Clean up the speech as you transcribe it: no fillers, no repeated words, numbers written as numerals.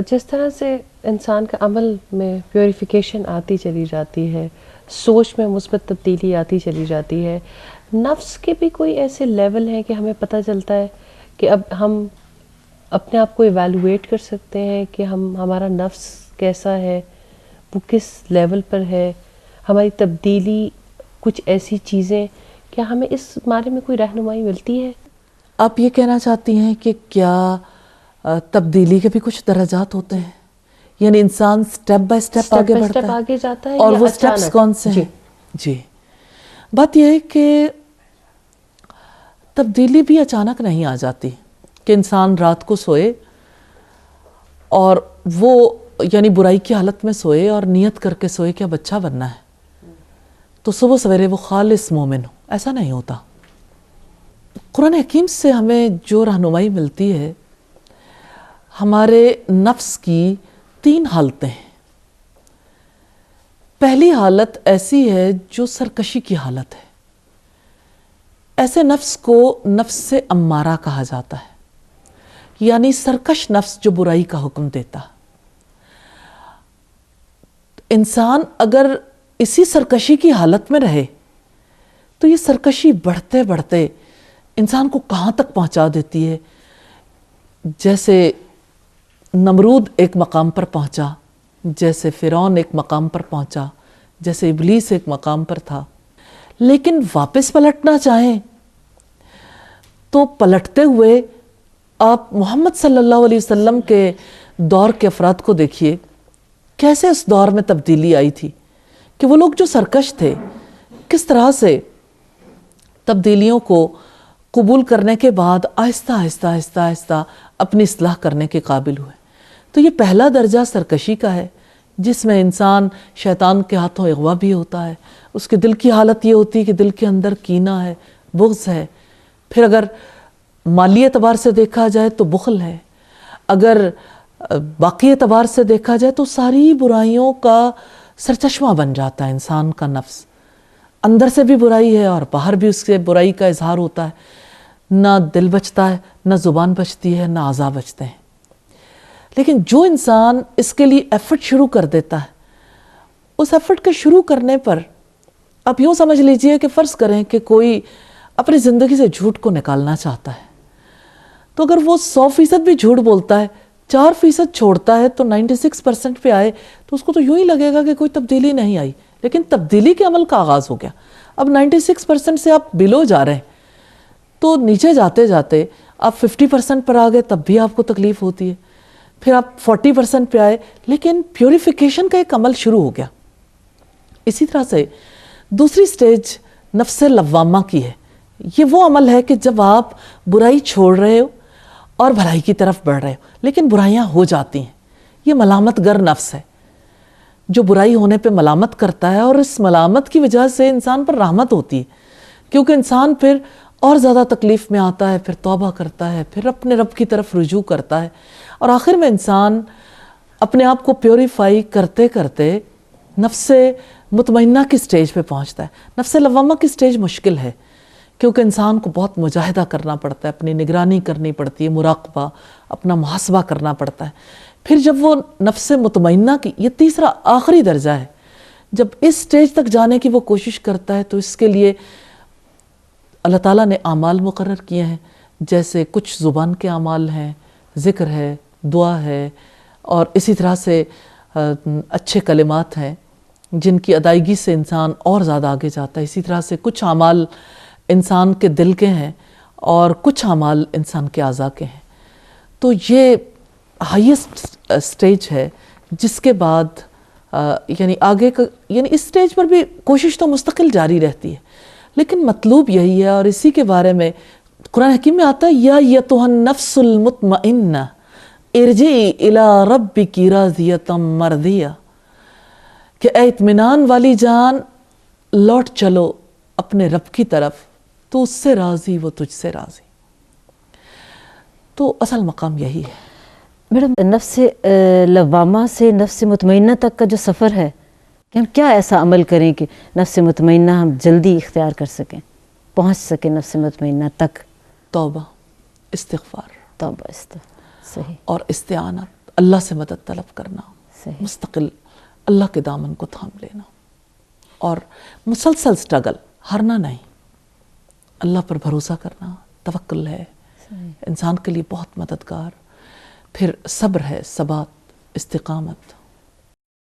جس طرح سے انسان کا عمل میں پیوریفیکیشن آتی چلی جاتی ہے، سوچ میں مثبت تبدیلی آتی چلی جاتی ہے، نفس کے بھی کوئی ایسے لیول ہیں کہ ہمیں پتہ چلتا ہے کہ اب ہم اپنے آپ کو ایویلویٹ کر سکتے ہیں کہ ہمارا نفس کیسا ہے، وہ کس لیول پر ہے، ہماری تبدیلی کچھ ایسی چیزیں، کیا ہمیں اس بارے میں کوئی رہنمائی ملتی ہے؟ آپ یہ کہنا چاہتی ہیں کہ کیا تبدیلی کے بھی کچھ درجات ہوتے ہیں، یعنی انسان سٹیپ بائی سٹیپ آگے بڑھتا ہے آگے جاتا ہے اور یا وہ سٹیپس اچانک؟ کون سے ہیں؟ جی بات یہ ہے کہ تبدیلی بھی اچانک نہیں آ جاتی کہ انسان رات کو سوئے اور وہ یعنی برائی کی حالت میں سوئے اور نیت کر کے سوئے کہ اب اچھا بننا ہے تو صبح سویرے وہ خالص مومن ہو، ایسا نہیں ہوتا۔ قرآن حکیم سے ہمیں جو رہنمائی ملتی ہے، ہمارے نفس کی 3 حالتیں ہیں۔ پہلی حالت ایسی ہے جو سرکشی کی حالت ہے، ایسے نفس کو نفس امارہ کہا جاتا ہے، یعنی سرکش نفس جو برائی کا حکم دیتا۔ انسان اگر اسی سرکشی کی حالت میں رہے تو یہ سرکشی بڑھتے بڑھتے انسان کو کہاں تک پہنچا دیتی ہے، جیسے نمرود ایک مقام پر پہنچا، جیسے فرعون ایک مقام پر پہنچا، جیسے ابلیس ایک مقام پر تھا۔ لیکن واپس پلٹنا چاہیں تو پلٹتے ہوئے آپ محمد صلی اللہ علیہ وسلم کے دور کے افراد کو دیکھیے، کیسے اس دور میں تبدیلی آئی تھی کہ وہ لوگ جو سرکش تھے کس طرح سے تبدیلیوں کو قبول کرنے کے بعد آہستہ آہستہ آہستہ آہستہ اپنی اصلاح کرنے کے قابل ہوئے۔ تو یہ پہلا درجہ سرکشی کا ہے، جس میں انسان شیطان کے ہاتھوں اغوا بھی ہوتا ہے۔ اس کے دل کی حالت یہ ہوتی ہے کہ دل کے اندر کینہ ہے، بغض ہے۔ پھر اگر مالی اعتبار سے دیکھا جائے تو بخل ہے، اگر باقی اعتبار سے دیکھا جائے تو ساری برائیوں کا سرچشمہ بن جاتا ہے انسان کا نفس۔ اندر سے بھی برائی ہے اور باہر بھی اس سے برائی کا اظہار ہوتا ہے، نہ دل بچتا ہے، نہ زبان بچتی ہے، نہ اعضاء بچتے ہیں۔ لیکن جو انسان اس کے لیے ایفرٹ شروع کر دیتا ہے، اس ایفرٹ کے شروع کرنے پر آپ یوں سمجھ لیجئے کہ فرض کریں کہ کوئی اپنی زندگی سے جھوٹ کو نکالنا چاہتا ہے، تو اگر وہ 100% بھی جھوٹ بولتا ہے، 4% چھوڑتا ہے تو 96% پہ آئے تو اس کو تو یوں ہی لگے گا کہ کوئی تبدیلی نہیں آئی، لیکن تبدیلی کے عمل کا آغاز ہو گیا۔ اب 96% سے آپ بلو جا رہے ہیں تو نیچے جاتے جاتے آپ 50% پر آ گئے، تب بھی آپ کو تکلیف ہوتی ہے، پھر آپ 40% پہ آئے، لیکن پیوریفیکیشن کا ایک عمل شروع ہو گیا۔ اسی طرح سے دوسری سٹیج نفس لوامہ کی ہے۔ یہ وہ عمل ہے کہ جب آپ برائی چھوڑ رہے ہو اور بھلائی کی طرف بڑھ رہے ہو، لیکن برائیاں ہو جاتی ہیں۔ یہ ملامت گر نفس ہے جو برائی ہونے پہ ملامت کرتا ہے، اور اس ملامت کی وجہ سے انسان پر رحمت ہوتی ہے، کیونکہ انسان پھر اور زیادہ تکلیف میں آتا ہے، پھر توبہ کرتا ہے، پھر اپنے رب کی طرف رجوع کرتا ہے، اور آخر میں انسان اپنے آپ کو پیوریفائی کرتے کرتے نفس مطمئنہ کی سٹیج پہ پہنچتا ہے۔ نفس لوامہ کی سٹیج مشکل ہے، کیونکہ انسان کو بہت مجاہدہ کرنا پڑتا ہے، اپنی نگرانی کرنی پڑتی ہے، مراقبہ، اپنا محاسبہ کرنا پڑتا ہے۔ پھر جب وہ نفس مطمئنہ کی، یہ تیسرا آخری درجہ ہے، جب اس سٹیج تک جانے کی وہ کوشش کرتا ہے تو اس کے لیے اللہ تعالیٰ نے اعمال مقرر کیے ہیں، جیسے کچھ زبان کے اعمال ہیں، ذکر ہے، دعا ہے، اور اسی طرح سے اچھے کلمات ہیں جن کی ادائیگی سے انسان اور زیادہ آگے جاتا ہے۔ اسی طرح سے کچھ اعمال انسان کے دل کے ہیں اور کچھ اعمال انسان کے اعضاء کے ہیں۔ تو یہ ہائیسٹ سٹیج ہے، جس کے بعد یعنی آگے کا، یعنی اس سٹیج پر بھی کوشش تو مستقل جاری رہتی ہے، لیکن مطلوب یہی ہے، اور اسی کے بارے میں قرآن حکیم میں آتا ہے، یا ایتھا النفس المطمئنہ ارجعی الی ربک راضیۃ مرضیہ، کہ اے اطمینان والی جان لوٹ چلو اپنے رب کی طرف، تو اس سے راضی، وہ تجھ سے راضی۔ تو اصل مقام یہی ہے۔ میڈم، نفس لوامہ سے نفس مطمئنہ تک کا جو سفر ہے، کہ ہم کیا ایسا عمل کریں کہ نفس مطمئنہ ہم جلدی اختیار کر سکیں، پہنچ سکیں نفس مطمئنہ تک؟ توبہ، استغفار، توبہ، صحیح، اور استعانت اللہ سے مدد طلب کرنا، صحیح. مستقل اللہ کے دامن کو تھام لینا، اور مسلسل سٹرگل، ہارنا نہیں، اللہ پر بھروسہ کرنا، توکل ہے انسان کے لیے بہت مددگار. پھر صبر ہے، ثبات، استقامت.